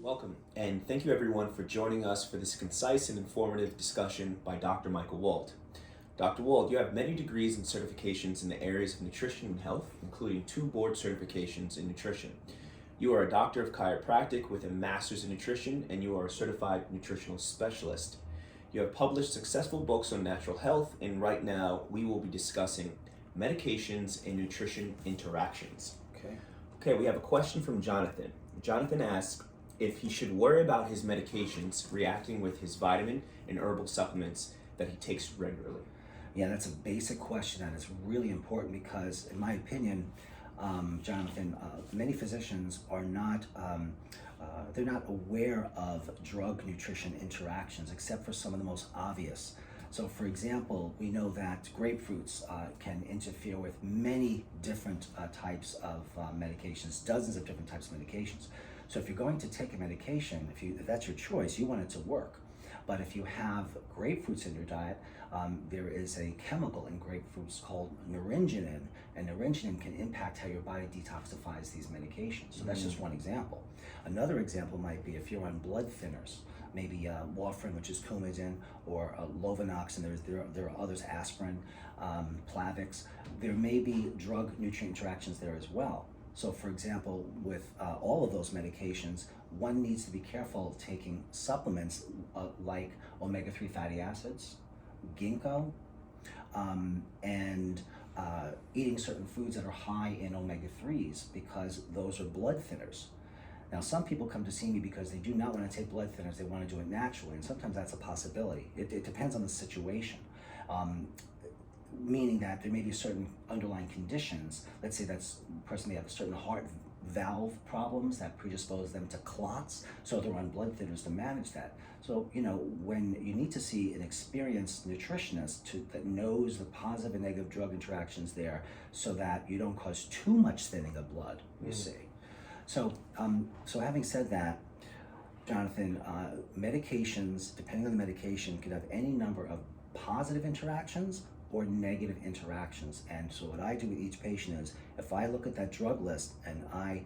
Welcome, and thank you everyone for joining us for this concise and informative discussion by Dr. Michael Wald. Dr. Wald, you have many degrees and certifications in the areas of nutrition and health, including 2 board certifications in nutrition. You are a doctor of chiropractic with a master's in nutrition, and you are a certified nutritional specialist. You have published successful books on natural health, and right now we will be discussing medications and nutrition interactions. Okay, we have a question from Jonathan. Jonathan asks if he should worry about his medications reacting with his vitamin and herbal supplements that he takes regularly. Yeah, that's a basic question and it's really important because, in my opinion, Jonathan, many physicians are not they're not aware of drug nutrition interactions except for some of the most obvious. So, for example, we know that grapefruits can interfere with many different types of medications, dozens of different types of medications. So if you're going to take a medication, if that's your choice, you want it to work. But if you have grapefruits in your diet, there is a chemical in grapefruits called naringenin, and naringenin can impact how your body detoxifies these medications. So that's just one example. Another example might be if you're on blood thinners, maybe warfarin, which is Coumadin, or Lovenox, and there are others, aspirin, Plavix. There may be drug nutrient interactions there as well. So, for example, with all of those medications, one needs to be careful taking supplements like omega-3 fatty acids, ginkgo, and eating certain foods that are high in omega-3s because those are blood thinners. Now, some people come to see me because they do not want to take blood thinners, they want to do it naturally, and sometimes that's a possibility. It depends on the situation. Meaning that there may be certain underlying conditions. Let's say that person may have certain heart valve problems that predispose them to clots, so they're on blood thinners to manage that. So, when you need to see an experienced nutritionist that knows the positive and negative drug interactions there so that you don't cause too much thinning of blood, you see. So having said that, Jonathan, medications, depending on the medication, can have any number of positive interactions or negative interactions. And so what I do with each patient is, if I look at that drug list and I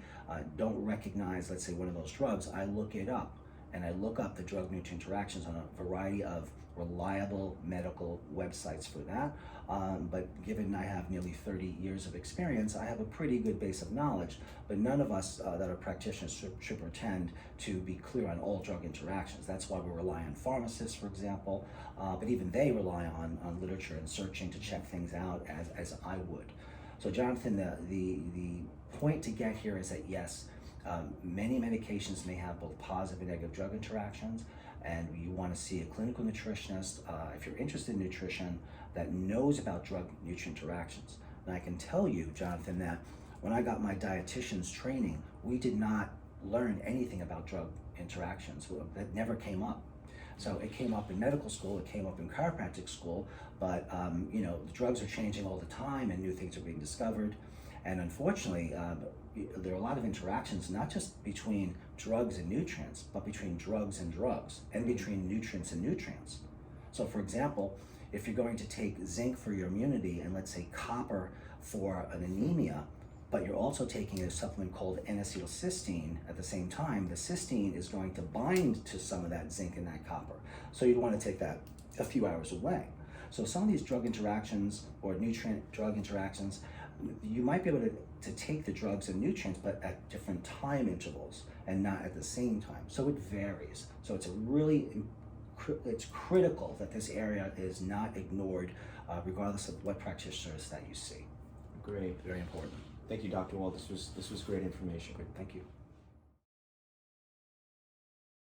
don't recognize, let's say, one of those drugs, I look it up, and I look up the drug nutrient interactions on a variety of reliable medical websites for that. But given I have nearly 30 years of experience, I have a pretty good base of knowledge, but none of us that are practitioners should pretend to be clear on all drug interactions. That's why we rely on pharmacists, for example, but even they rely on literature and searching to check things out as I would. So Jonathan, the point to get here is that yes, many medications may have both positive and negative drug interactions, and you want to see a clinical nutritionist if you're interested in nutrition that knows about drug nutrient interactions. And I can tell you, Jonathan, that when I got my dietitian's training, we did not learn anything about drug interactions. That never came up. So it came up in medical school, it came up in chiropractic school, but the drugs are changing all the time and new things are being discovered. And unfortunately, there are a lot of interactions, not just between drugs and nutrients, but between drugs and drugs, and between nutrients and nutrients. So for example, if you're going to take zinc for your immunity and let's say copper for an anemia, but you're also taking a supplement called N-acetylcysteine at the same time, the cysteine is going to bind to some of that zinc and that copper. So you'd want to take that a few hours away. So some of these drug interactions or nutrient drug interactions, you might be able to take the drugs and nutrients, but at different time intervals and not at the same time. So it varies. So it's critical that this area is not ignored, regardless of what practitioners that you see. Great. Very important. Thank you, Dr. Wald. This was great information. Great. Thank you.